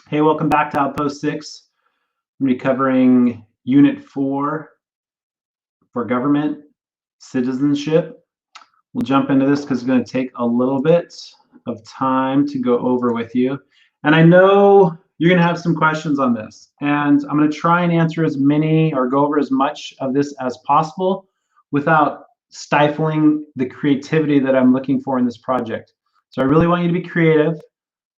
Hey, welcome back to Outpost 6. I'm going to be covering Unit 4 for Government Citizenship. We'll jump into this because it's going to take a little bit of time to go over with you. And I know you're going to have some questions on this. And I'm going to try and answer as many or go over as much of this as possible without stifling the creativity that I'm looking for in this project. So I really want you to be creative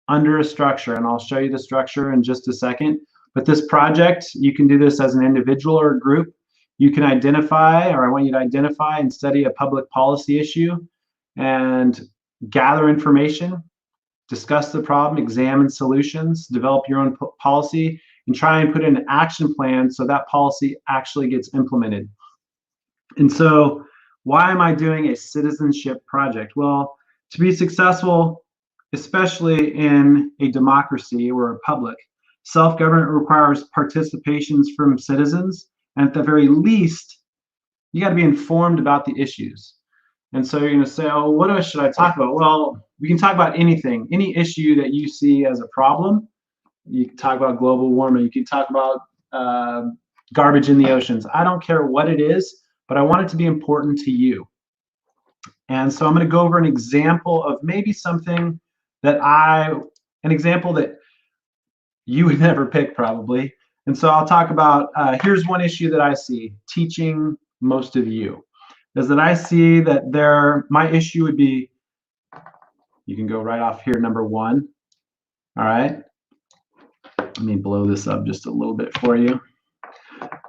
under a structure, and I'll show you the structure in just a second. But this project, you can do this as an individual or a group. You can identify, or I want you to identify and study a public policy issue and gather information, discuss the problem, examine solutions, develop your own policy, and try and put in an action plan so that policy actually gets implemented. And so, why am I doing a citizenship project? Well, to be successful, especially in a democracy or a republic, self-government requires participations from citizens, and at the very least, you got to be informed about the issues. And so you're going to say, oh, what should I talk about? Well, we can talk about anything, any issue that you see as a problem. You can talk about global warming. You can talk about garbage in the oceans. I don't care what it is, but I want it to be important to you. And so I'm going to go over an example of maybe something an example that you would never pick probably. And so I'll talk about, here's one issue that I see teaching most of you, is that I see that my issue would be, you can go right off here, number 1. All right. Let me blow this up just a little bit for you.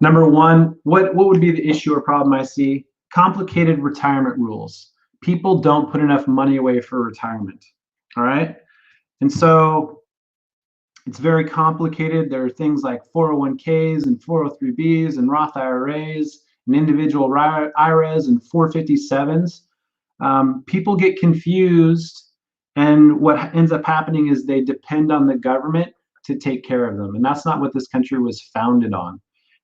Number 1, what would be the issue or problem I see? Complicated retirement rules. People don't put enough money away for retirement. All right. And so it's very complicated. There are things like 401ks and 403bs and Roth IRAs and individual IRAs and 457s. People get confused, and what ends up happening is they depend on the government to take care of them. And that's not what this country was founded on.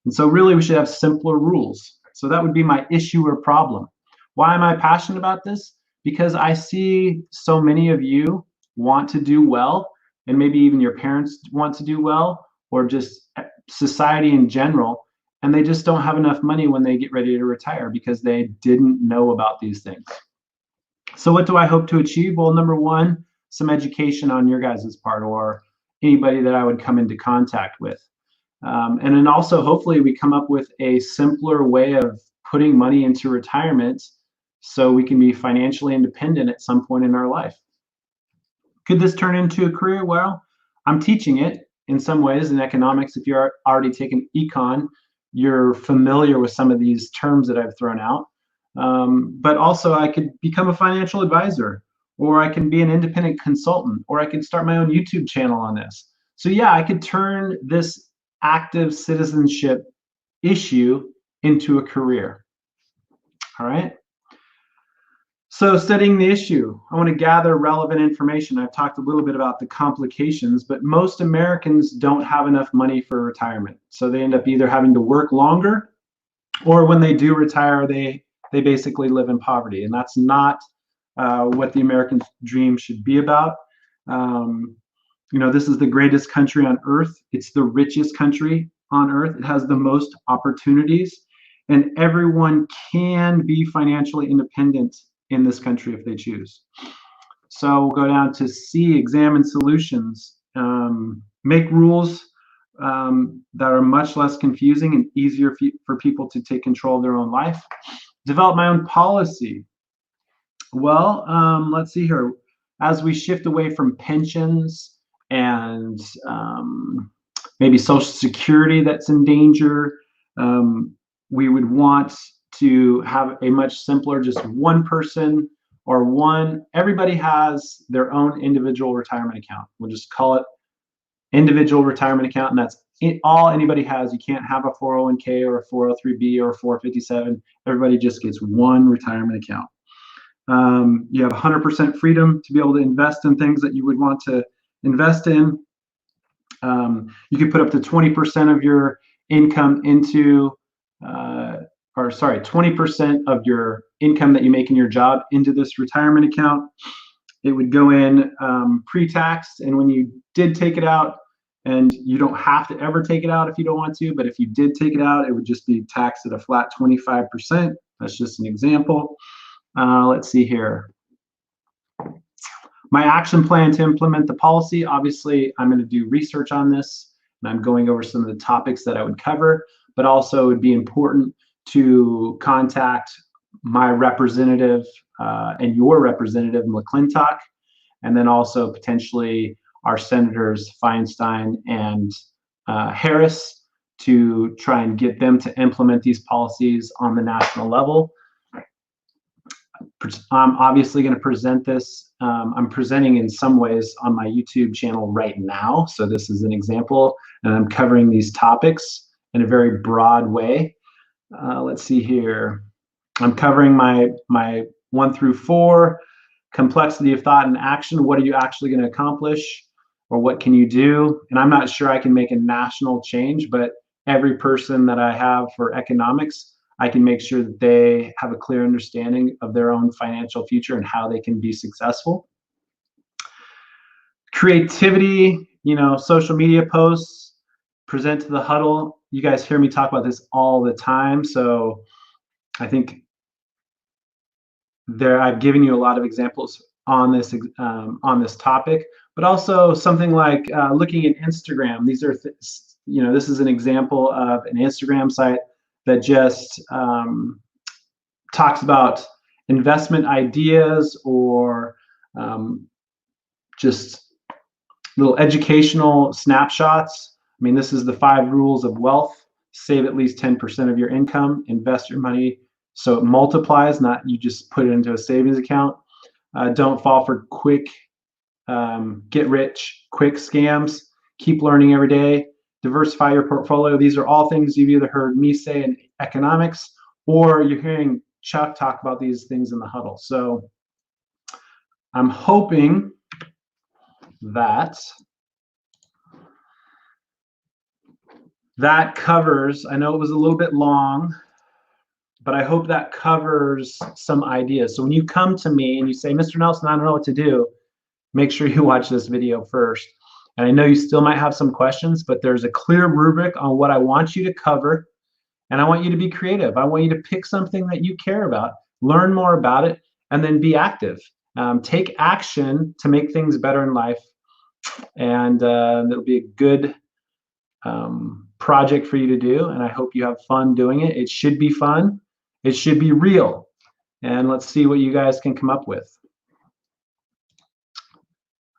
And so really we should have simpler rules. So that would be my issue or problem. Why am I passionate about this? Because I see so many of you want to do well, and maybe even your parents want to do well, or just society in general, and they just don't have enough money when they get ready to retire because they didn't know about these things. So what do I hope to achieve? Well, number 1, some education on your guys' part or anybody that I would come into contact with. And then also, hopefully, we come up with a simpler way of putting money into retirement so we can be financially independent at some point in our life. Could this turn into a career? Well, I'm teaching it in some ways in economics. If you're already taking econ, you're familiar with some of these terms that I've thrown out. But also, I could become a financial advisor, or I can be an independent consultant, or I could start my own YouTube channel on this. So yeah, I could turn this active citizenship issue into a career. All right. So studying the issue, I want to gather relevant information. I've talked a little bit about the complications, but most Americans don't have enough money for retirement. So they end up either having to work longer, or when they do retire, they basically live in poverty. And that's not what the American dream should be about. This is the greatest country on earth. It's the richest country on earth. It has the most opportunities, and everyone can be financially independent in this country if they choose. So we'll go down to C, examine solutions, make rules that are much less confusing and easier for people to take control of their own life. Develop my own policy. Well, let's see here. As we shift away from pensions and maybe Social Security that's in danger, we would want to have a much simpler, just one person or everybody has their own individual retirement account. We'll just call it individual retirement account, and that's all anybody has. You can't have a 401k or a 403b or a 457. Everybody just gets one retirement account. You have 100% freedom to be able to invest in things that you would want to invest in. You could put up to 20% of your income into 20% of your income that you make in your job into this retirement account. It would go in pre-tax, and when you did take it out, And you don't have to ever take it out if you don't want to, but if you did take it out, it would just be taxed at a flat 25%. That's just an example. Let's see here. My action plan to implement the policy, obviously, I'm going to do research on this, and I'm going over some of the topics that I would cover, but also it would be important to contact my representative and your representative, McClintock, and then also potentially our senators Feinstein and Harris to try and get them to implement these policies on the national level. I'm obviously going to present this. I'm presenting in some ways on my YouTube channel right now. So this is an example, and I'm covering these topics in a very broad way. Let's see here. I'm covering my 1 through 4, complexity of thought and action. What are you actually going to accomplish, or what can you do? And I'm not sure I can make a national change, but every person that I have for economics, I can make sure that they have a clear understanding of their own financial future and how they can be successful. Creativity, social media posts, present to the huddle. You guys hear me talk about this all the time. So I think I've given you a lot of examples on this topic, but also something like looking at Instagram. These are, this is an example of an Instagram site that just talks about investment ideas or just little educational snapshots. I mean, this is the 5 rules of wealth. Save at least 10% of your income, invest your money so it multiplies, not you just put it into a savings account. Don't fall for quick get rich quick scams. Keep learning every day. Diversify your portfolio. These are all things you've either heard me say in economics, or you're hearing Chuck talk about these things in the huddle. So I'm hoping that covers, I know it was a little bit long, but I hope that covers some ideas. So when you come to me and you say, Mr. Nelson, I don't know what to do, make sure you watch this video first. And I know you still might have some questions, but there's a clear rubric on what I want you to cover. And I want you to be creative. I want you to pick something that you care about, learn more about it, and then be active. Take action to make things better in life. And it'll be a good project for you to do. And I hope you have fun doing it. It should be fun. It should be real. And let's see what you guys can come up with.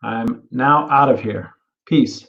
I'm now out of here. Peace.